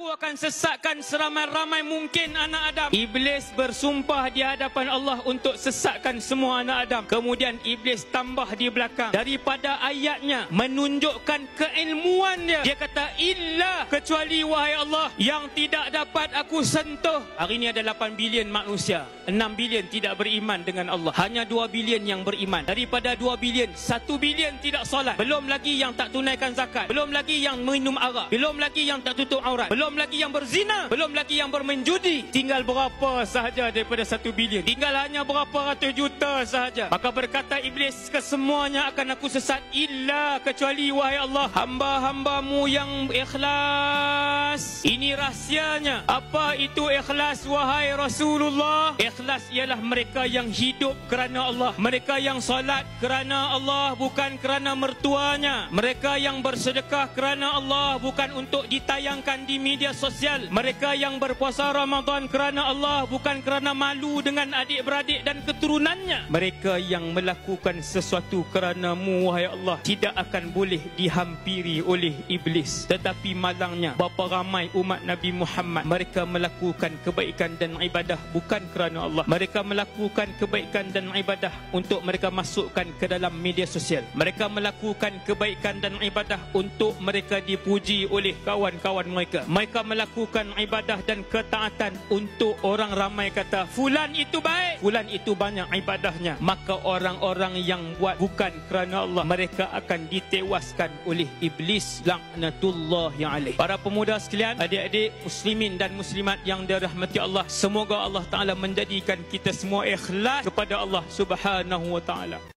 Aku akan sesatkan seramai-ramai mungkin anak Adam. Iblis bersumpah di hadapan Allah untuk sesatkan semua anak Adam. Kemudian Iblis tambah di belakang daripada ayatnya menunjukkan keilmuan dia. Dia kata, illa, kecuali wahai Allah, yang tidak dapat aku sentuh. Hari ini ada 8 bilion manusia, 6 bilion tidak beriman dengan Allah. Hanya 2 bilion yang beriman. Daripada 2 bilion, 1 bilion tidak solat. Belum lagi yang tak tunaikan zakat. Belum lagi yang minum arak. Belum lagi yang tak tutup aurat. Belum lagi yang berzina. Belum lagi yang bermain judi. Tinggal berapa sahaja daripada 1 bilion? Tinggal hanya berapa ratus juta sahaja. Maka berkata Iblis, kesemuanya akan aku sesat, illa, kecuali wahai Allah, hamba-hambamu yang ikhlas. Ini rahsianya. Apa itu ikhlas wahai Rasulullah? Ikhlas ialah mereka yang hidup kerana Allah. Mereka yang solat kerana Allah, bukan kerana mertuanya. Mereka yang bersedekah kerana Allah, bukan untuk ditayangkan di media sosial. Mereka yang berpuasa Ramadan kerana Allah, bukan kerana malu dengan adik-beradik dan keturunannya. Mereka yang melakukan sesuatu kerana-Mu wahai Allah tidak akan boleh dihampiri oleh iblis. Tetapi malangnya, berapa ramai umat Nabi Muhammad mereka melakukan kebaikan dan ibadah bukan kerana Allah. Mereka melakukan kebaikan dan ibadah untuk mereka masukkan ke dalam media sosial. Mereka melakukan kebaikan dan ibadah untuk mereka dipuji oleh kawan-kawan mereka. Mereka melakukan ibadah dan ketaatan untuk orang ramai kata, fulan itu baik, fulan itu banyak ibadahnya. Maka orang-orang yang buat bukan kerana Allah, mereka akan ditewaskan oleh iblis, laknatullahi alaih. Para pemuda sekalian, adik-adik muslimin dan muslimat yang dirahmati Allah, semoga Allah Ta'ala menjadikan kita semua ikhlas kepada Allah Subhanahu wa Ta'ala.